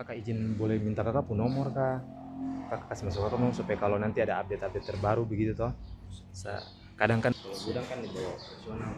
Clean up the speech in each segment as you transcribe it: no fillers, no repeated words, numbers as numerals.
Kakak izin boleh minta kakak pun nomor kak? Kakak kasih masuk kakak nomor supaya kalau nanti ada update-update terbaru begitu toh. Kadang kan kalau gudang kan itu opsional.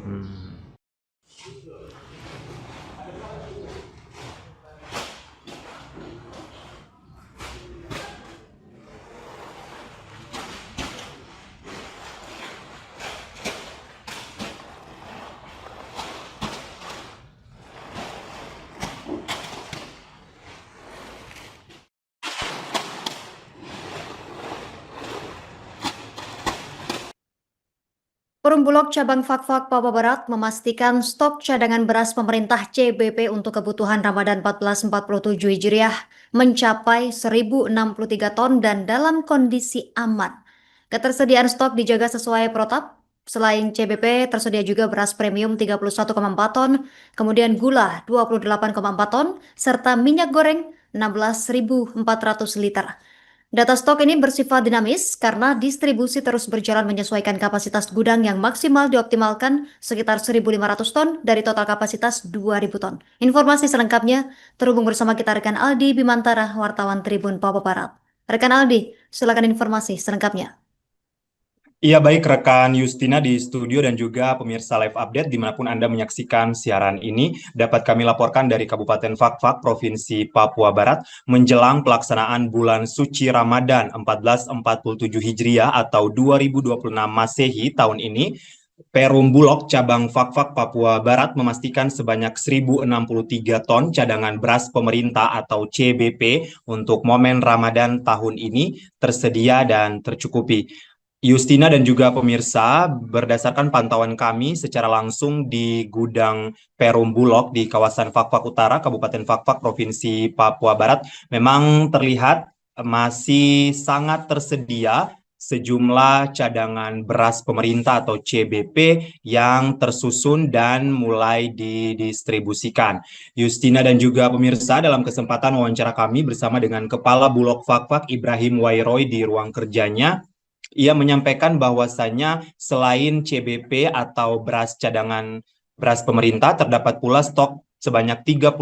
Perum Bulog Cabang Fakfak Papua Barat memastikan stok cadangan beras pemerintah CBP untuk kebutuhan Ramadan 1447 Hijriah mencapai 1.063 ton dan dalam kondisi aman. Ketersediaan stok dijaga sesuai protap. Selain CBP, tersedia juga beras premium 31,4 ton, kemudian gula 28,4 ton, serta minyak goreng 16.400 liter. Data stok ini bersifat dinamis karena distribusi terus berjalan menyesuaikan kapasitas gudang yang maksimal dioptimalkan sekitar 1.500 ton dari total kapasitas 2.000 ton. Informasi selengkapnya terhubung bersama kita rekan Aldi Bimantara, wartawan Tribun Papua Barat. Rekan Aldi, silakan informasi selengkapnya. Iya baik rekan Justina di studio dan juga pemirsa live update dimanapun Anda menyaksikan siaran ini dapat kami laporkan dari Kabupaten Fakfak, Provinsi Papua Barat menjelang pelaksanaan bulan suci Ramadan 1447 Hijriah atau 2026 Masehi tahun ini. Perum Bulog cabang Fakfak Papua Barat memastikan sebanyak 1.063 ton cadangan beras pemerintah atau CBP untuk momen Ramadan tahun ini tersedia dan tercukupi. Justina dan juga pemirsa, berdasarkan pantauan kami secara langsung di gudang Perum Bulog di kawasan Fakfak Utara, Kabupaten Fakfak, Provinsi Papua Barat, memang terlihat masih sangat tersedia sejumlah cadangan beras pemerintah atau CBP yang tersusun dan mulai didistribusikan. Justina dan juga pemirsa, dalam kesempatan wawancara kami bersama dengan Kepala Bulog Fakfak Ibrahim Wairoy di ruang kerjanya, ia menyampaikan bahwasanya selain CBP atau beras cadangan beras pemerintah, terdapat pula stok sebanyak 31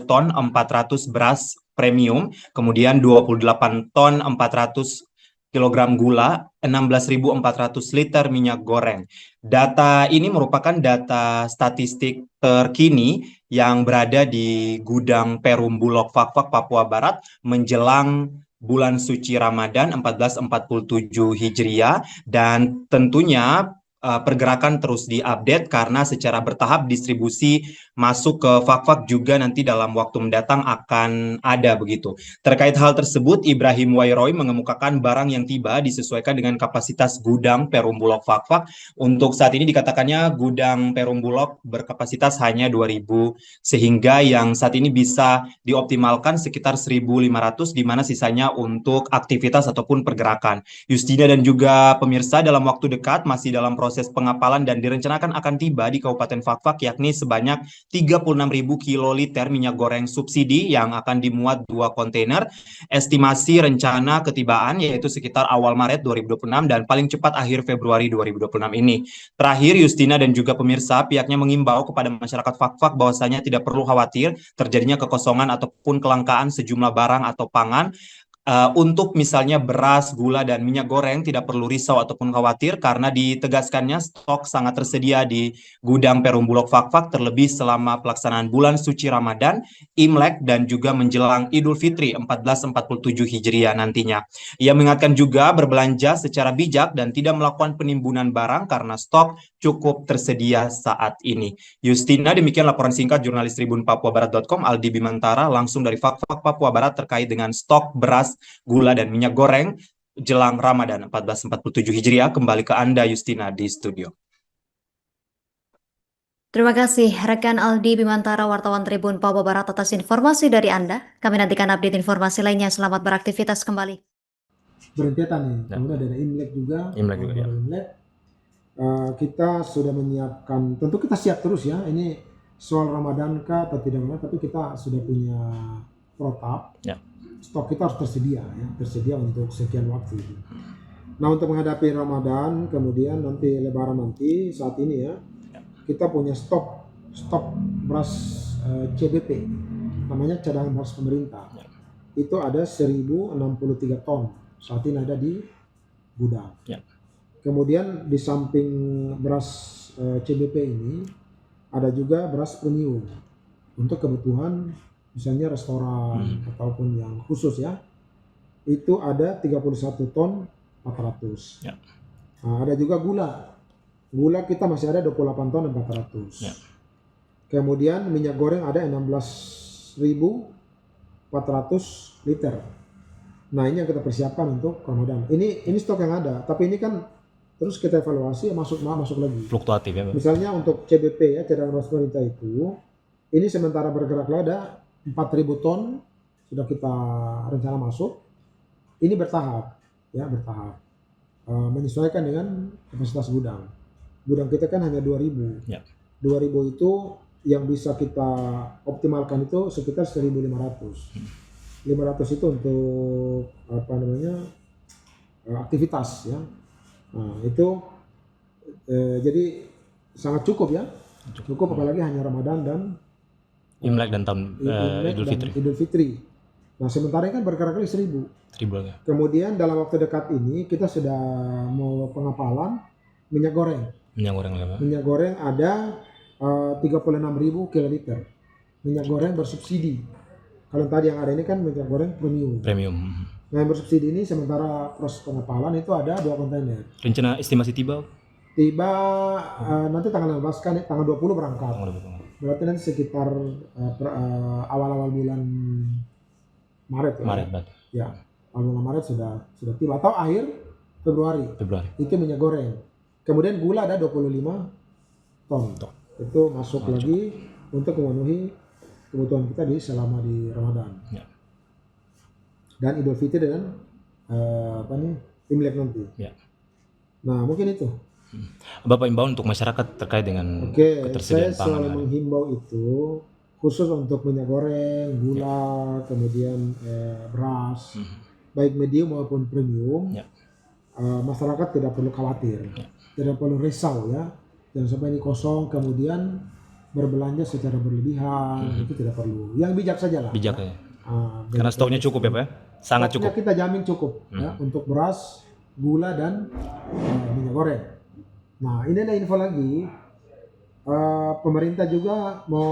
ton 400 beras premium, kemudian 28 ton 400 kilogram gula, 16.400 liter minyak goreng. Data ini merupakan data statistik terkini yang berada di gudang Perum Bulog Fakfak Papua Barat menjelang bulan suci Ramadan 1447 Hijriah, dan tentunya pergerakan terus diupdate karena secara bertahap distribusi masuk ke Fakfak juga nanti dalam waktu mendatang akan ada begitu. Terkait hal tersebut, Ibrahim Wairoy mengemukakan barang yang tiba disesuaikan dengan kapasitas gudang Perum Bulog Fakfak. Untuk saat ini dikatakannya gudang Perum Bulog berkapasitas hanya 2.000 sehingga yang saat ini bisa dioptimalkan sekitar 1.500 di mana sisanya untuk aktivitas ataupun pergerakan. Justina dan juga pemirsa, dalam waktu dekat masih dalam proses pengapalan dan direncanakan akan tiba di Kabupaten Fakfak yakni sebanyak 36.000 kiloliter minyak goreng subsidi yang akan dimuat 2 kontainer. Estimasi rencana ketibaan yaitu sekitar awal Maret 2026 dan paling cepat akhir Februari 2026 ini. Terakhir, Justina dan juga pemirsa, pihaknya mengimbau kepada masyarakat Fakfak bahwasanya tidak perlu khawatir terjadinya kekosongan ataupun kelangkaan sejumlah barang atau pangan. Untuk misalnya beras, gula, dan minyak goreng tidak perlu risau ataupun khawatir karena ditegaskannya stok sangat tersedia di gudang Perum Bulog Fakfak terlebih selama pelaksanaan bulan suci Ramadan, Imlek, dan juga menjelang Idul Fitri 1447 Hijriah nantinya. Ia mengingatkan juga berbelanja secara bijak dan tidak melakukan penimbunan barang karena stok cukup tersedia saat ini. Justina, demikian laporan singkat jurnalis Tribun Papuabarat.com Aldi Bimantara langsung dari Fakfak Papua Barat terkait dengan stok beras, gula, dan minyak goreng jelang Ramadan 1447 Hijriah. Kembali ke Anda, Justina, di studio. Terima kasih rekan Aldi Bimantara, wartawan Tribun Papua Barat atas informasi dari Anda. Kami nantikan update informasi lainnya. Selamat beraktivitas kembali. Berentetan nih, kemudian ada Imlek juga. Imlek juga, ya. Imlek, kita sudah menyiapkan, tentu kita siap terus ya, ini soal Ramadan kah atau tidak, tapi kita sudah punya protap, Ya. stok kita harus tersedia ya, tersedia untuk sekian waktu. Nah, untuk menghadapi Ramadan, kemudian nanti Lebaran nanti, saat ini ya, kita punya stok beras CBP, namanya cadangan beras pemerintah. itu ada 1063 ton saat ini ada di gudang. Ya. Kemudian di samping beras CBP ini ada juga beras premium untuk kebutuhan misalnya restoran ataupun yang khusus ya. Itu ada 31 ton 400. Ya. Nah, ada juga gula. Gula kita masih ada 28 ton 400. Ya. Kemudian minyak goreng ada 16.400 liter. Nah, ini yang kita persiapkan untuk Ramadan. Ini stok yang ada, tapi ini kan terus kita evaluasi masuk lagi. Fluktuatif ya, Pak? Misalnya untuk CBP ya, cadangan beras pemerintah itu, ini sementara bergerak ada 4.000 ton sudah kita rencana masuk. Ini bertahap, ya bertahap. Menyesuaikan dengan kapasitas gudang. Gudang kita kan hanya 2.000. Ya. 2.000 itu yang bisa kita optimalkan itu sekitar 1.500. 500 itu untuk aktivitas ya. Nah, itu jadi sangat cukup ya. Cukup apalagi hanya Ramadan dan Imlek dan tahun Imlek Idul dan Fitri. Idul Fitri. Nah, sementara ini kan bergerak kali 1.000. 1.000 ya. Kemudian dalam waktu dekat ini kita sudah mau pengapalan minyak goreng. Minyak goreng ya, Pak? Minyak goreng ada 36.000 kiloliter. Minyak goreng bersubsidi. Kalau tadi yang ada ini kan minyak goreng premium. Premium. Nah, yang bersubsidi ini sementara proses pengapalan itu ada 2 kontainer. Rencana estimasi tiba? Tiba nanti tanggal 16 kan, tanggal 20 berangkat. Tanggal 20. Berarti nanti sekitar awal-awal bulan Maret ya. Maret, Pak. Ya, awal bulan Maret sudah tiba atau akhir Februari. Itu minyak goreng. Kemudian gula ada 25 ton. Itu masuk lagi untuk memenuhi kebutuhan kita selama di Ramadan. Ya. Dan Idul Fitri dan Imlek nanti. Ya. Nah, mungkin itu. Bapak imbauan untuk masyarakat terkait dengan Oke, ketersediaan saya pangan. selalu menghimbau itu khusus untuk minyak goreng, gula, kemudian beras, baik medium maupun premium. Ya. Masyarakat tidak perlu khawatir, tidak perlu risau ya. Jangan sampai ini kosong kemudian berbelanja secara berlebihan, itu tidak perlu. Yang bijak saja lah. Bijak ya. ya. Karena stoknya cukup ya, Pak? Sangat Stoknya cukup. kita jamin cukup ya untuk beras, gula dan minyak goreng. Nah, ini ada info lagi. Pemerintah juga mau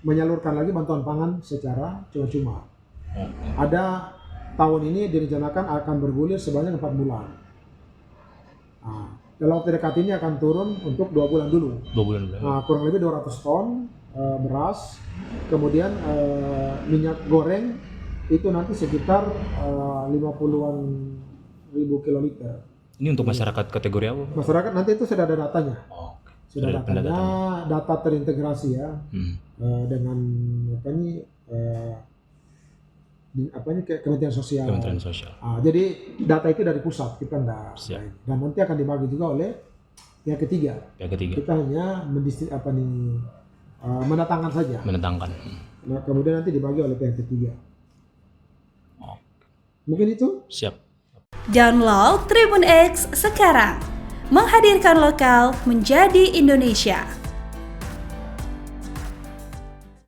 menyalurkan lagi bantuan pangan secara cuma-cuma. Ada tahun ini direncanakan akan bergulir sebanyak 4 bulan. Nah, dalam waktu dekat ini akan turun untuk 2 bulan dulu. 2 bulan dulu. Nah, kurang lebih 200 ton beras, kemudian minyak goreng itu nanti sekitar 50-an ribu kiloliter. Ini untuk masyarakat kategori apa? Masyarakat nanti itu sudah ada datanya. Oh, Sudah ada datanya, pendatanya. data terintegrasi ya dengan Kementerian Sosial. Kementerian Sosial. Jadi data itu dari pusat kita enggak. Siap. Dan nanti akan dibagi juga oleh pihak ketiga. Yang ketiga. Kita hanya mendatangkan saja. Menentangkan. Nah, kemudian nanti dibagi oleh pihak ketiga. Oh. Mungkin itu. Siap. Download Tribun X sekarang, menghadirkan lokal menjadi Indonesia.